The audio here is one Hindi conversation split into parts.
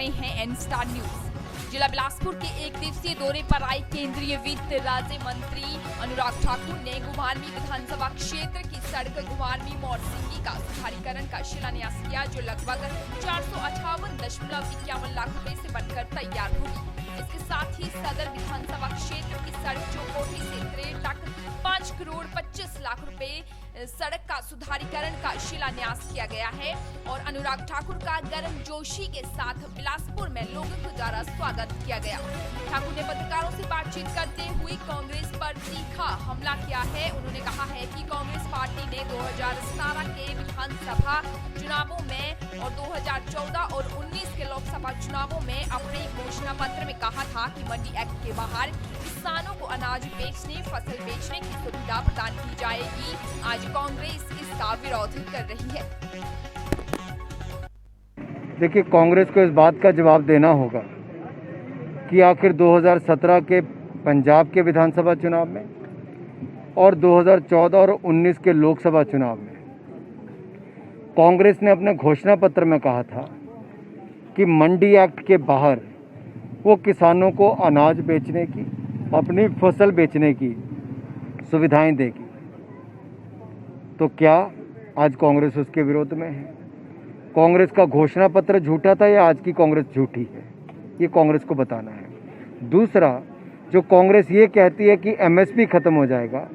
रहे हैं एन स्टार न्यूज। जिला बिलासपुर के एक दिवसीय दौरे पर आए केंद्रीय वित्त राज्य मंत्री अनुराग ठाकुर ने घुमारवीं विधानसभा क्षेत्र की सड़क घुमारवीं मोरसिंगी का सुधारीकरण का शिलान्यास किया, जो लगभग 458.51 लाख रुपए से बनकर तैयार होगी। इसके साथ ही सदर विधानसभा क्षेत्र की सड़क चौकोठी से त्रेर तक 5 करोड़ 25 लाख रुपए सड़क का सुधारीकरण का शिलान्यास किया गया है और अनुराग ठाकुर का गर्मजोशी के साथ बिलासपुर में लोगों के द्वारा स्वागत किया गया। ठाकुर ने पत्रकारों से बातचीत करते हुए कांग्रेस पर तीखा हमला किया है। उन्होंने कहा है कि कांग्रेस पार्टी ने 2017 के विधानसभा चुनावों में और 2014 और 19 के लोकसभा चुनावों में अपने घोषणा पत्र में कहा था कि मंडी एक्ट के बाहर किसानों को अनाज बेचने, फसल बेचने की सुविधा प्रदान की जाएगी। आज कांग्रेस इसका विरोध कर रही है। देखिए, कांग्रेस को इस बात का जवाब देना होगा कि आखिर 2017 के पंजाब के विधानसभा चुनाव में और 2014 और 19 के लोकसभा चुनाव में कांग्रेस ने अपने घोषणा पत्र में कहा था कि मंडी एक्ट के बाहर वो किसानों को अनाज बेचने की, अपनी फसल बेचने की सुविधाएं देगी। तो क्या आज कांग्रेस उसके विरोध में है? कांग्रेस का घोषणा पत्र झूठा था या आज की कांग्रेस झूठी है? ये कांग्रेस को बताना है। दूसरा, जो कांग्रेस ये कहती है कि एमएसपी खत्म हो जाएगा,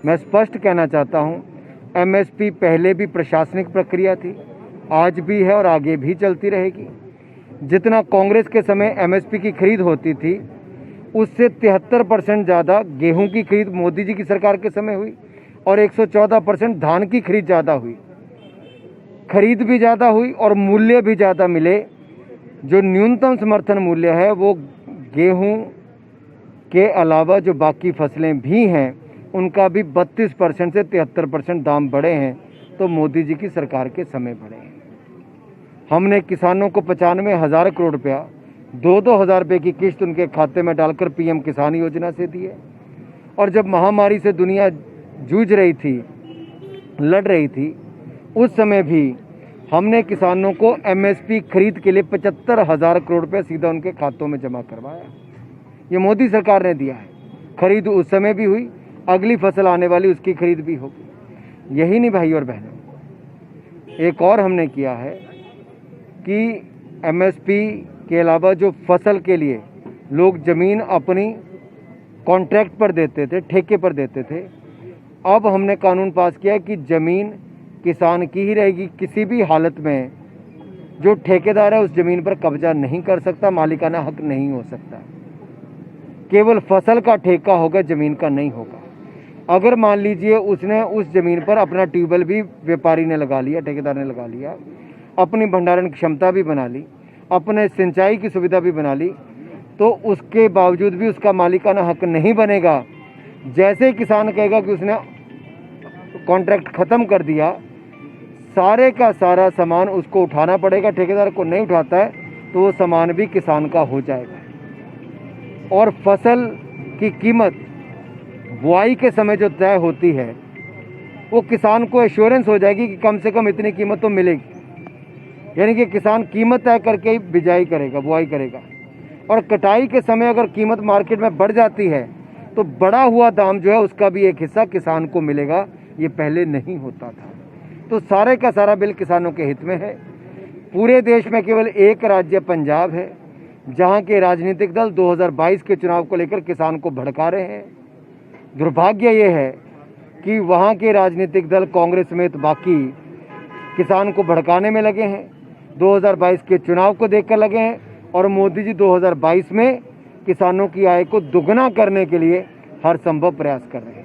मैं स्पष्ट कहना चाहता हूँ, एमएसपी पहले भी प्रशासनिक प्रक्रिया थी, आज भी है और आगे भी चलती रहेगी। जितना कांग्रेस के समय एमएसपी की खरीद होती थी, उससे 73% ज़्यादा गेहूं की खरीद मोदी जी की सरकार के समय हुई और 114% धान की खरीद ज़्यादा हुई। खरीद भी ज़्यादा हुई और मूल्य भी ज़्यादा मिले। जो न्यूनतम समर्थन मूल्य है वो गेहूं के अलावा जो बाकी फसलें भी हैं उनका भी 32% से 73% दाम बढ़े हैं, तो मोदी जी की सरकार के समय बढ़े हैं। हमने किसानों को 95,000 करोड़ रुपया 2-2 हज़ार रुपये की किश्त उनके खाते में डालकर पीएम किसान योजना से दी है। और जब महामारी से दुनिया जूझ रही थी, लड़ रही थी, उस समय भी हमने किसानों को एमएसपी खरीद के लिए 75,000 करोड़ रुपये सीधा उनके खातों में जमा करवाया। ये मोदी सरकार ने दिया है। खरीद उस समय भी हुई, अगली फसल आने वाली उसकी खरीद भी होगी। यही नहीं भाई और बहनों, एक और हमने किया है कि एमएसपी के अलावा जो फसल के लिए लोग ज़मीन अपनी कॉन्ट्रैक्ट पर देते थे, ठेके पर देते थे, अब हमने कानून पास किया कि ज़मीन किसान की ही रहेगी। किसी भी हालत में जो ठेकेदार है उस ज़मीन पर कब्जा नहीं कर सकता, मालिकाना हक नहीं हो सकता। केवल फसल का ठेका होगा, ज़मीन का नहीं होगा। अगर मान लीजिए उसने उस ज़मीन पर अपना ट्यूबवेल भी व्यापारी ने लगा लिया, ठेकेदार ने लगा लिया, अपनी भंडारण क्षमता भी बना ली, अपने सिंचाई की सुविधा भी बना ली, तो उसके बावजूद भी उसका मालिकाना हक नहीं बनेगा। जैसे किसान कहेगा कि उसने कॉन्ट्रैक्ट ख़त्म कर दिया, सारे का सारा सामान उसको उठाना पड़ेगा। ठेकेदार को नहीं उठाता है तो वो सामान भी किसान का हो जाएगा। और फसल की कीमत बुआई के समय जो तय होती है, वो किसान को एश्योरेंस हो जाएगी कि कम से कम इतनी कीमत तो मिलेगी। यानी कि किसान कीमत तय करके ही बिजाई करेगा, बुआई करेगा। और कटाई के समय अगर कीमत मार्केट में बढ़ जाती है तो बढ़ा हुआ दाम जो है उसका भी एक हिस्सा किसान को मिलेगा। ये पहले नहीं होता था। तो सारे का सारा बिल किसानों के हित में है। पूरे देश में केवल एक राज्य पंजाब है जहां के राजनीतिक दल 2022 के चुनाव को लेकर किसान को भड़का रहे हैं। दुर्भाग्य ये है कि वहां के राजनीतिक दल कांग्रेस समेत बाकी किसान को भड़काने में लगे हैं, 2022 के चुनाव को देखकर लगे हैं। और मोदी जी 2022 में किसानों की आय को दुगना करने के लिए हर संभव प्रयास कर रहे हैं।